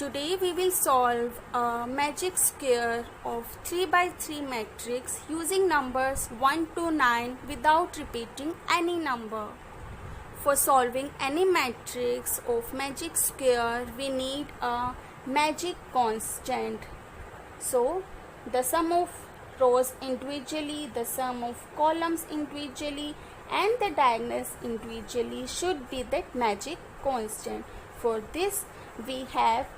Today we will solve a magic square of 3 by 3 matrix using numbers 1 to 9 without repeating any number. For solving any matrix of magic square, we need a magic constant. So, the sum of rows individually, the sum of columns individually, and the diagonals individually should be that magic constant. For this, we have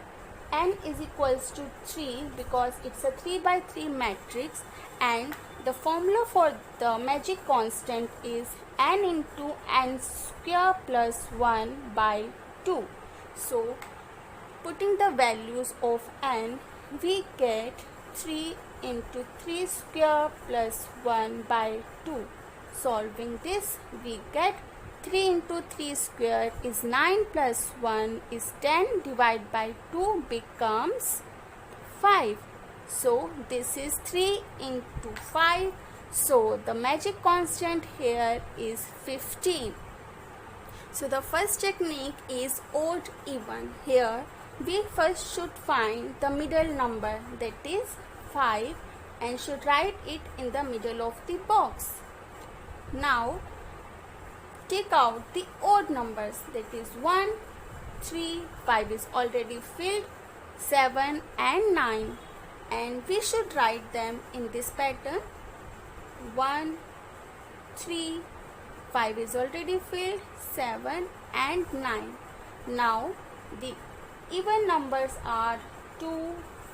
n is equals to 3 because it's a 3 by 3 matrix, and the formula for the magic constant is n into n square plus 1 by 2. So putting the values of n, we get 3 into 3 square plus 1 by 2. Solving this, we get 3 into 3 square is 9 plus 1 is 10 divided by 2 becomes 5. So this is 3 into 5. So the magic constant here is 15. So the first technique is odd even. Here we first should find the middle number, that is 5, and should write it in the middle of the box. Now take out the odd numbers, that is 1, 3, 5 is already filled, 7 and 9, and we should write them in this pattern. 1, 3, 5 is already filled, 7 and 9. Now the even numbers are 2,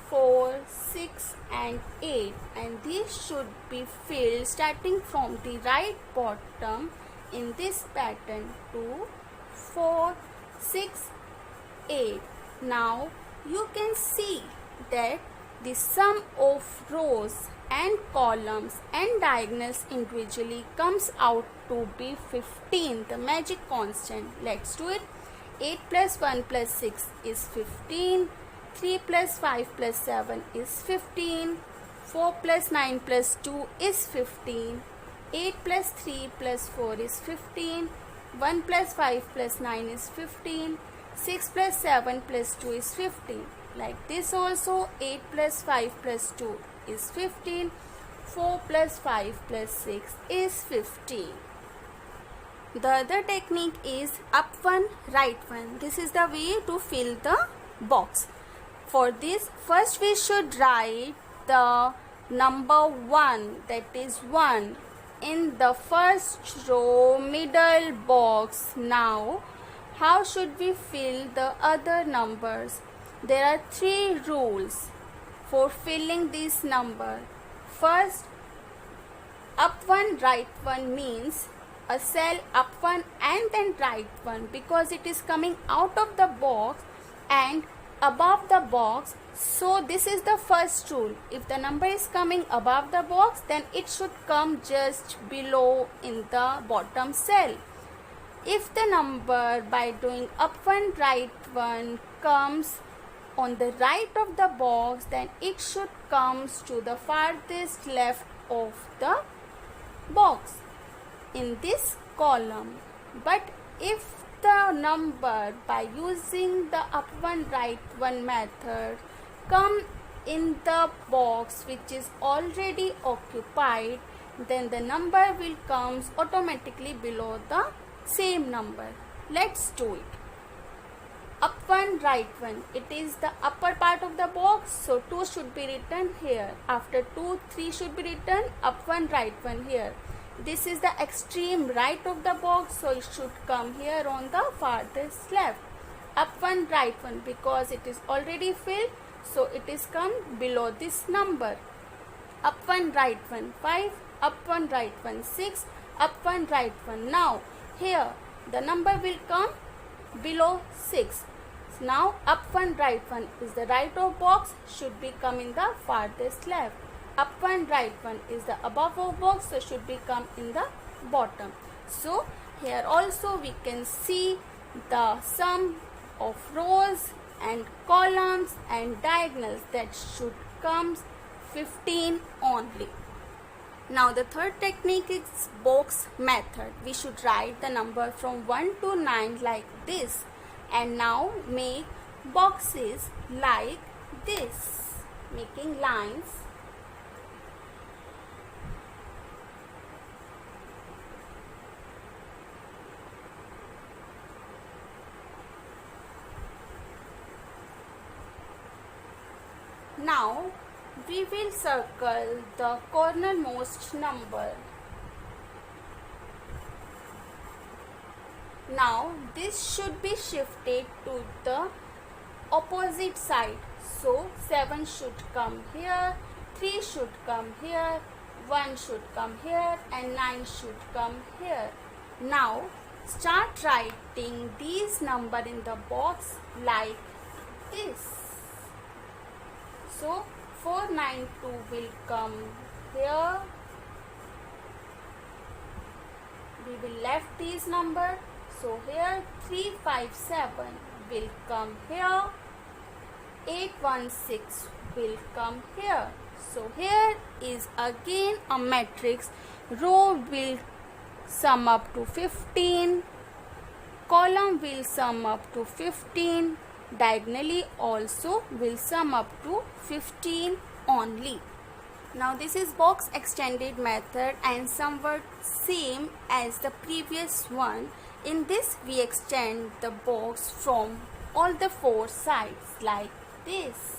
4, 6 and 8, and these should be filled starting from the right bottom in this pattern. 2, 4, 6, 8. Now you can see that the sum of rows and columns and diagonals individually comes out to be 15, the magic constant. Let's do it. 8 plus 1 plus 6 is 15. 3 plus 5 plus 7 is 15. 4 plus 9 plus 2 is 15. 8 plus 3 plus 4 is 15. 1 plus 5 plus 9 is 15. 6 plus 7 plus 2 is 15. Like this also, 8 plus 5 plus 2 is 15. 4 plus 5 plus 6 is 15. The other technique is up one, right one. This is the way to fill the box. For this, first we should write the number 1, that is 1, in the first row middle box. Now how should we fill the other numbers? There are 3 rules for filling this number. First, up one right one means a cell up one and then right one, because it is coming out of the box and above the box. So this is the first rule. If the number is coming above the box, then it should come just below in the bottom cell. If the number by doing up one right one comes on the right of the box, then it should comes to the farthest left of the box in this column. But if the number by using the up one right one method come in the box which is already occupied, then the number will comes automatically below the same number. Let's do it. Up one right one, it is the upper part of the box, so 2 should be written here. After 2, 3 should be written, up one right one here. This is the extreme right of the box, so it should come here on the farthest left. Up one right one, because it is already filled, so it is come below this number. Up one right one 5, up one right one 6, up one right one. Now here the number will come below 6. Now up one right one is the right of box, should be come in the farthest left. Up one right one is the above of box, so should be come in the bottom. So here also we can see the sum of rows and columns and diagonals, that should comes 15 only. Now the third technique is box method. We should write the number from 1 to 9 like this, and now make boxes like this, making lines. Now we will circle the cornermost number. Now this should be shifted to the opposite side. So 7 should come here, 3 should come here, 1 should come here and 9 should come here. Now start writing these numbers in the box like this. So 492 will come here. We will left these numbers. So here 357 will come here. 816 will come here. So here is again a matrix. Row will sum up to 15. Column will sum up to 15. Diagonally also will sum up to 15 only. Now this is box extended method and somewhat same as the previous one. In this we extend the box from all the 4 sides like this.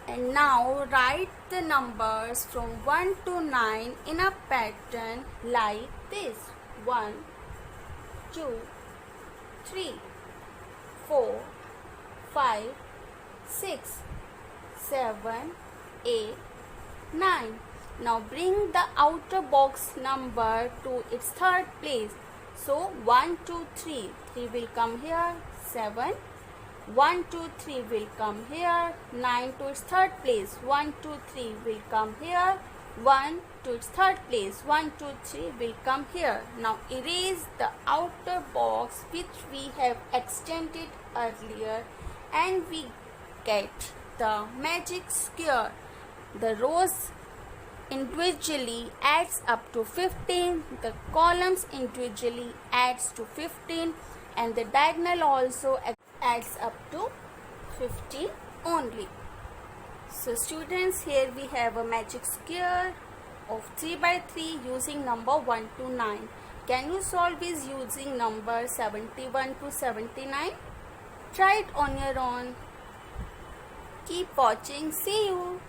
And now write the numbers from 1 to 9 in a pattern like this. 1, 2, 3, 4, 5, 6, 7, 8, 9. Now bring the outer box number to its third place. So 1, 2, 3. 3 will come here. 7. 1, 2, 3 will come here. 9 to its third place. 1, 2, 3 will come here. 1 to its third place. 1, 2, 3 will come here. Now erase the outer box which we have extended earlier and we get the magic square. The rows individually adds up to 15, the columns individually adds to 15 and the diagonal also adds up to 15 only. So students, here we have a magic square of 3 by 3 using number 1 to 9. Can you solve this using number 71 to 79? Try it on your own. Keep watching. See you.